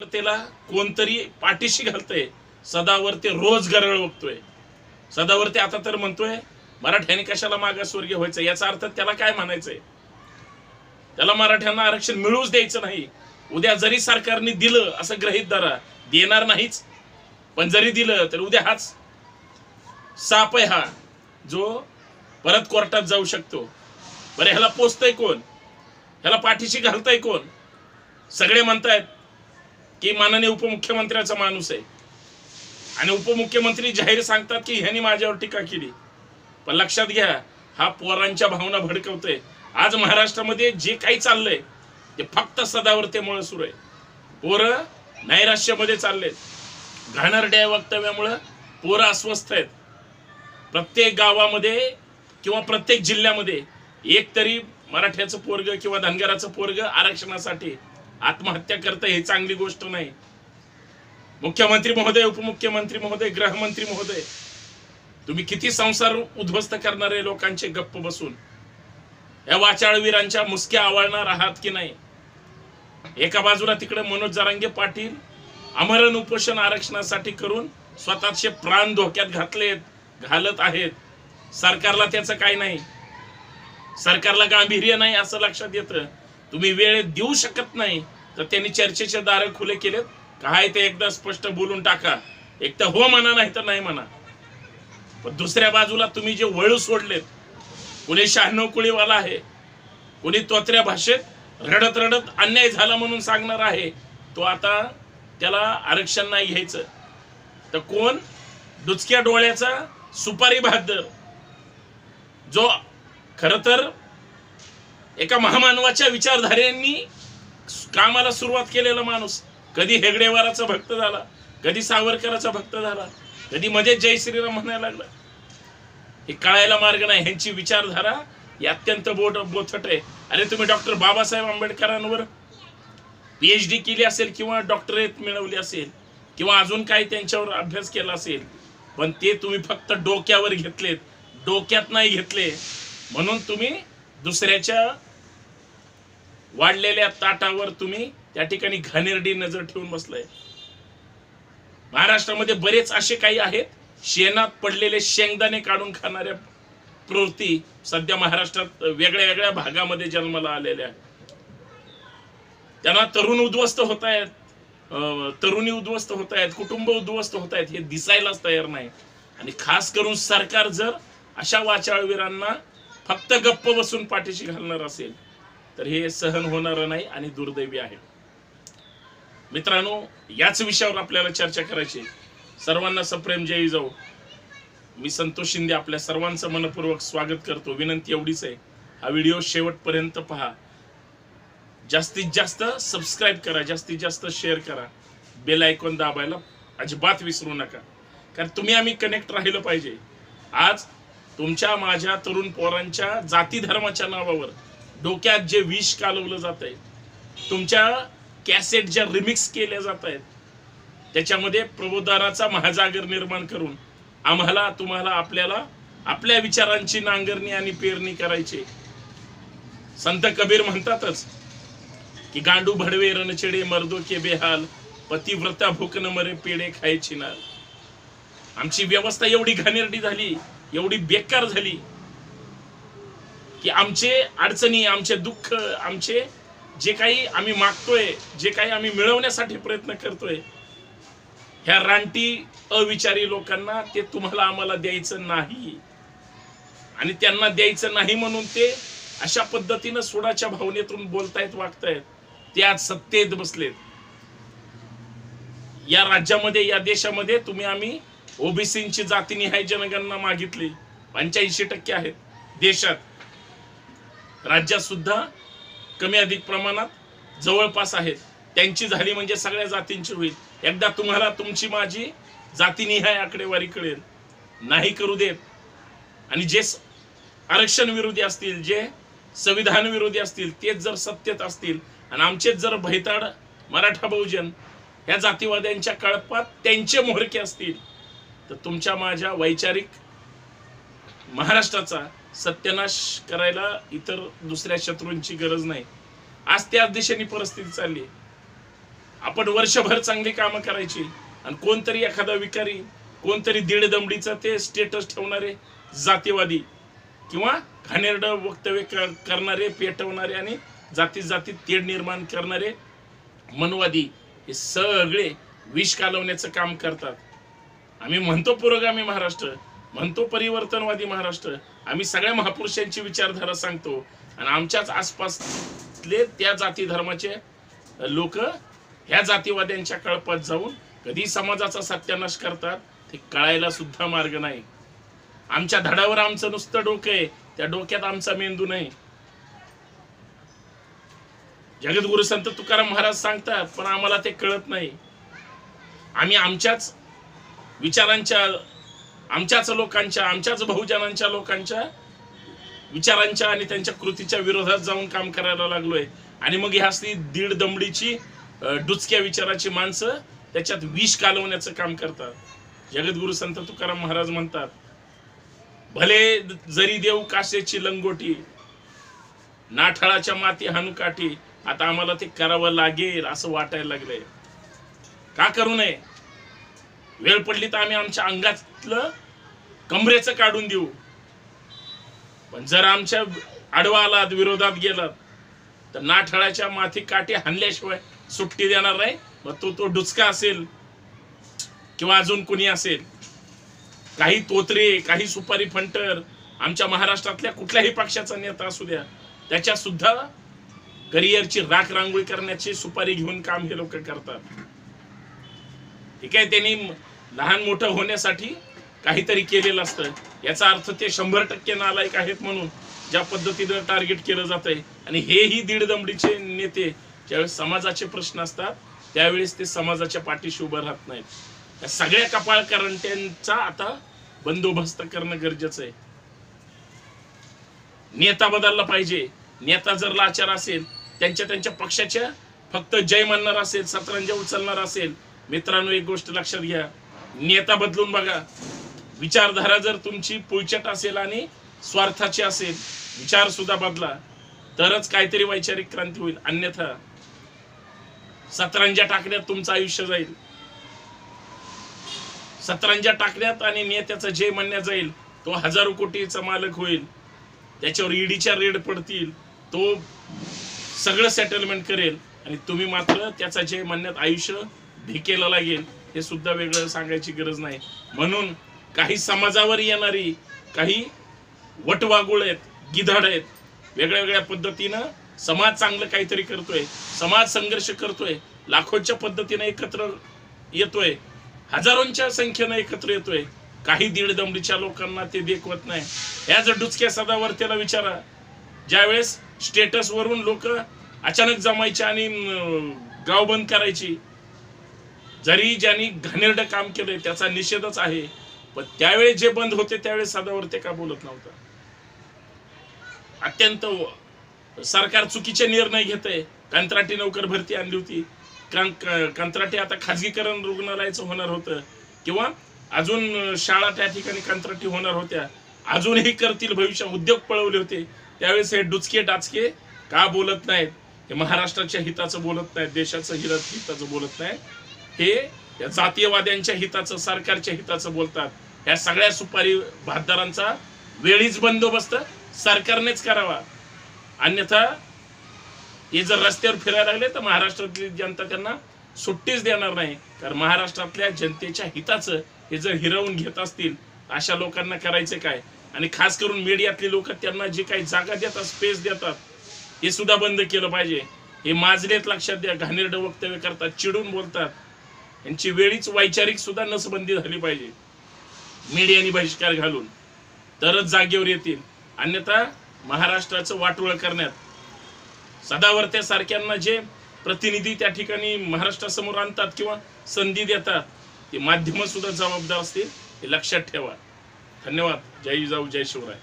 त्याला कोणतरी पाठीशी घालतंय, सदावर ते रोज गरळ बघतोय, सदावर ते आता तर म्हणतोय मराठ्यांनी कशाला मागासवर्गीय व्हायचं. याचा अर्थ त्याला काय म्हणायचंय, त्याला मराठ्यांना आरक्षण मिळूच द्यायचं नाही. उद्या जरी सरकारने दिलं असं गृहीत धरा, देणार नाहीच, पण जरी दिलं तर उद्या हाच साप आहे हा जो परत कोर्टात जाऊ शकतो. बरं, ह्याला पोचतंय कोण, ह्याला पाठीशी घालतंय कोण? सगळे म्हणतायत की माननीय उपमुख्यमंत्र्याचा माणूस आहे, आणि उपमुख्यमंत्री जाहीर सांगतात की ह्यांनी माझ्यावर टीका केली. पण लक्षात घ्या, हा पोरांच्या भावना भडकवतोय. आज महाराष्ट्रामध्ये जे काही चाललंय ते फक्त सदावर्तेमुळे सुरू आहे. पोरं नैराश्यामध्ये चाललेत, घाणेरड्या वक्तव्यामुळे पोरं अस्वस्थ आहेत. प्रत्येक गावामध्ये किंवा प्रत्येक जिल्ह्यामध्ये एक तरी मराठ्याचं पोरग किंवा धनगराचं पोरग आरक्षणासाठी आत्महत्या करतं. हे चांगली गोष्ट नाही. मुख्यमंत्री महोदय, उपमुख्यमंत्री महोदय, गृहमंत्री महोदय, तुम्ही किती संसार उद्ध्वस्त करणारे लोकांचे गप्प बसून या वाचाळवीरांच्या मुसक्या आवळणार आहात की नाही? एका बाजूला तिकडे मनोज जरांगे पाटील आमरण उपोषण आरक्षणासाठी करून स्वतःचे प्राण धोक्यात घालत आहेत. सरकारला त्याचं काय नाही, सरकारला गांभीर्य नाही असं लक्षात येतं. तुम्ही वेळ देऊ शकत नाही तर त्यांनी चर्चेचे दार खुले केलेत. काय ते एकदा स्पष्ट बोलून टाका, एक तर हो म्हणा नाही तर नाही म्हणा. पण दुसऱ्या बाजूला तुम्ही जे वळू सोडलेत, कोणी 96 कुळीवाला आहे, कोणी तोत्र्या भाषेत रडत रडत अन्याय झाला म्हणून सांगणार आहे, तो आता त्याला आरक्षण नाही घ्यायचं. तर कोण दुचक्या डोळ्याचा सुपारी बहादर, जो खर तर एका महामानवाच्या विचारधारेंनी कामाला सुरुवात केलेला माणूस, कधी हेगडेवाराचा भक्त झाला, कधी सावरकराचा भक्त झाला, कधी मध्ये जय श्रीराम म्हणायला लागला. हे कळायला मार्ग नाही. ह्यांची विचारधारा ही अत्यंत बोथट आहे. अरे तुम्ही डॉक्टर बाबासाहेब आंबेडकरांवर PhD केली असेल किंवा डॉक्टरेट मिळवली असेल किंवा अजून काही त्यांच्यावर अभ्यास केला असेल, पण ते तुम्ही फक्त डोक्यावर घेतलेत, डोक्यात नाही घेतले. म्हणून तुम्ही दुसऱ्याच्या वाढलेल्या ताटावर तुम्ही त्या ठिकाणी घाणेरडी नजर ठेवून बसलाय. महाराष्ट्रामध्ये बरेच असे काही आहेत, शेणात पडलेले शेंगदाणे काढून खाणाऱ्या प्रवृत्ती सध्या महाराष्ट्रात वेगळ्या वेगळ्या भागामध्ये जन्माला आलेल्या आहेत. त्यांना तरुण उद्ध्वस्त होत आहेत, तरुणी उद्ध्वस्त होत आहेत, कुटुंब उद्ध्वस्त होत आहेत, हे दिसायलाच तयार नाही. आणि खास करून सरकार जर अशा वाचाळवीरांना फक्त गप्प बसून पाठीशी घालणार असेल तर हे सहन होणार नाही आणि दुर्दैवी आहे. मित्रांनो, याच विषयावर आपल्याला चर्चा करायची. सर्वांना सप्रेम जय जाऊ. मी संतोष शिंदे आपल्या सर्वांचं मनपूर्वक स्वागत करतो. विनंती एवढीच आहे, हा व्हिडिओ शेवटपर्यंत पहा, जास्तीत जास्त सबस्क्राईब करा, जास्तीत जास्त शेअर करा, बेल आयकॉन दाबायला अजिबात विसरू नका. कारण तुम्ही आम्ही कनेक्ट राहिलं पाहिजे. आज तुमच्या माझ्या तरुण पोरांच्या जाती धर्माच्या नावावर डोक्यात जे विष कालवलं जात आहे, तुमच्या कॅसेट ज्या रिमिक्स केल्या जात आहेत, त्याच्यामध्ये प्रबोधनाचा महाजागर निर्माण करून आम्हाला तुम्हाला आपल्याला आपल्या विचारांची नांगरणी आणि पेरणी करायची. संत कबीर म्हणतातच की गांडू भडवे रणचेडे मर्दो के बेहाल, पतिव्रता भूक न मरे पेडे खायची ना. आमची व्यवस्था एवढी घाणेरडी झाली, एवढी बेकार झाली की आमचे अडचणी, आमचे दुःख, आमचे जे काही आम्ही मागतोय, जे काही आम्ही मिळवण्यासाठी प्रयत्न करतोय, ह्या रानटी अविचारी लोकांना ते तुम्हाला आम्हाला द्यायचं नाही. आणि त्यांना द्यायचं नाही म्हणून ते अशा पद्धतीनं सोडाच्या भावनेतून बोलतायत, वागतायत. ते आज सत्तेत बसलेत. या राज्यामध्ये, या देशामध्ये तुम्ही आम्ही ओबीसींची जातीनिहाय जनगणना मागितली, 85% आहेत देशात. राज्यात सुद्धा कमी अधिक प्रमाणात जवळपास आहेत. त्यांची झाली म्हणजे सगळ्या जातींची होईल. एकदा तुम्हाला तुमची माझी जातीनिहाय आकडेवारी कळेल. नाही करू देत. आणि जे आरक्षण विरोधी असतील, जे संविधान विरोधी असतील, तेच जर सत्तेत असतील आणि आमचेच जर भैताड मराठा बहुजन ह्या जातीवाद्यांच्या कळपात त्यांचे मोहरके असतील, तर तुमच्या माझ्या वैचारिक महाराष्ट्राचा सत्यानाश करायला इतर दुसऱ्या शत्रूंची गरज नाही. आज त्याच दिशेने परिस्थिती चालली. आपण वर्षभर चांगली कामं करायची आणि कोणतरी एखादा विकारी, कोणतरी दीड दमडीचा ते स्टेटस ठेवणारे जातीवादी किंवा घाणेरडं वक्तव्य करणारे, पेटवणारे आणि जाती जातीत तेढ निर्माण करणारे मनवादी हे सगळे विष कालवण्याचं काम करतात. आम्ही म्हणतो पुरोगामी महाराष्ट्र, म्हणतो परिवर्तनवादी महाराष्ट्र, आम्ही सगळ्या महापुरुषांची विचारधारा सांगतो आणि आमच्याच आसपासले त्या जाती धर्माचे लोक ह्या जातीवाद्यांच्या कळपात जाऊन कधी समाजाचा सत्यानाश करतात ते कळायला सुद्धा मार्ग नाही. आमच्या धडावर आमचं नुसतं डोकं आहे, त्या डोक्यात आमचा मेंदू नाही. जगद्गुरु संत तुकाराम महाराज सांगतात पण आम्हाला ते कळत नाही. आम्ही आमच्याच विचारांच्या, आमच्याच लोकांच्या, आमच्याच बहुजनांच्या लोकांच्या विचारांच्या आणि त्यांच्या कृतीच्या विरोधात जाऊन काम करायला लागलोय. आणि मग ह्या दीड दमडीची डुचक्या विचाराची माणसं त्याच्यात विष कालवण्याचं काम करतात. जगद्गुरु संत तुकाराम महाराज म्हणतात, भले जरी देऊ काशेची लंगोटी, नाठाळाच्या माती हानुकाठी. आता आम्हाला ते करावं लागेल असं वाटायला लागलंय. का करू नये? वेळ पडली तर आम्ही आमच्या अंगातलं कमरेचं काढून देऊ. पण जर आमच्या आडवा आलात, विरोधात गेलात तर नाठाळाच्या माती काठी हाणल्याशिवाय सुट्टी देणार नाही. मग तो डुचका असेल किंवा अजून कोणी असेल, काही तोत्रे, काही सुपारी फंटर, आमच्या महाराष्ट्रातल्या कुठल्याही पक्षाचा नेता असू द्या, त्याच्या सुद्धा करिअरची राख रांगोळी करण्याची सुपारी घेऊन काम हे लोक करतात. ठीक आहे, त्यांनी लहान मोठं होण्यासाठी काहीतरी केलेलं असतं. याचा अर्थ ते 100% नालायक आहेत म्हणून ज्या पद्धतीने टार्गेट केलं जातंय. आणि हेही दीड दमडीचे नेते ज्यावेळेस समाजाचे प्रश्न असतात त्यावेळेस ते समाजाच्या पाठीशी उभं राहत नाहीत. या सगळ्या कपाळकरंट्यांचा आता बंदोबस्त करणं गरजेचं आहे. नेता बदलला पाहिजे. नेता जर लाचार असेल, त्यांच्या पक्षाच्या फक्त जय म्हणणार असेल, सतरंजा उचलणार असेल, मित्रांनो एक गोष्ट लक्षात घ्या, नेता बदलून बघा. विचारधारा जर तुमची पुळचट असेल आणि स्वार्थाची असेल, विचार सुद्धा बदला तरच काहीतरी वैचारिक क्रांती होईल. अन्यथा सतरंजा टाकण्यात तुमचं आयुष्य जाईल. सतरंजा टाकण्यात आणि नेत्याचं जय म्हणण्यात जाईल. तो हजारो कोटीचा मालक होईल, त्याच्यावर ईडीच्या रेड पडतील, तो सगळं सेटलमेंट करेल आणि तुम्ही मात्र त्याचा जय म्हणण्यात आयुष्य भिकेला लागेल. हे सुद्धा वेगळं सांगायची गरज नाही. म्हणून काही समाजावर येणारी काही वटवागुळ आहेत, गिधाड आहेत, वेगळ्या वेगळ्या पद्धतीनं समाज चांगलं काहीतरी करतोय, समाज संघर्ष करतोय, लाखोंच्या पद्धतीने एकत्र येतोय, हजारोंच्या संख्येनं एकत्र येतोय. काही दीड दमडीच्या लोकांना ते देखवत नाही. ह्या जर डुचक्या सदावर्तेला विचारा, ज्यावेळेस स्टेटस वरून लोक अचानक जमायचे आणि गाव बंद करायची, जरी ज्यांनी घाणेरडं काम केलंय त्याचा निषेधच आहे, पण त्यावेळेस जे बंद होते त्यावेळेस सदावर्ते का बोलत नव्हता? अत्यंत सरकार चुकीचे निर्णय घेतंय. कंत्राटी नोकर भरती आणली होती, कंत्राटी आता खाजगीकरण रुग्णालयाचं होणार होतं किंवा अजून शाळा त्या ठिकाणी कंत्राटी होणार होत्या, अजूनही करतील भविष्यात. उद्योग पळवले होते. त्यावेळेस हे डुचके डाचके का बोलत नाहीत? हे महाराष्ट्राच्या हिताचं बोलत नाहीत, देशाचं हिताचं बोलत नाहीत, हे या जातीयवाद्यांच्या हिताचं, सरकारच्या हिताचं बोलतात. या सगळ्या सुपारी भातदारांचा वेळीच बंदोबस्त सरकारनेच करावा. अन्यथा हे जर रस्त्यावर फिरायला लागले तर महाराष्ट्रातली जनता त्यांना सुट्टीच देणार नाही. कारण महाराष्ट्रातल्या जनतेच्या हिताचं हे जर हिरावून घेत असतील, अशा लोकांना करायचं काय? आणि खास करून मीडियातली लोक त्यांना जे काही जागा देतात, स्पेस देतात, हे सुद्धा बंद केलं पाहिजे. हे माजलेत, लक्षात द्या. घाणेरडं वक्तव्य करतात, चिडून बोलतात. यांची वेळीच वैचारिक सुद्धा नसबंदी झाली पाहिजे, मीडियाने बहिष्कार घालून, तरच जागेवर येतील. अन्यथा महाराष्ट्राचं वाटोळ करण्यात सदावर्ते सारख्यांना जे प्रतिनिधी त्या ठिकाणी महाराष्ट्रासमोर आणतात किंवा संधी देतात, ते माध्यम सुद्धा जबाबदार असतील, हे लक्षात ठेवा. धन्यवाद. जय जिजाऊ, जय शिवराय.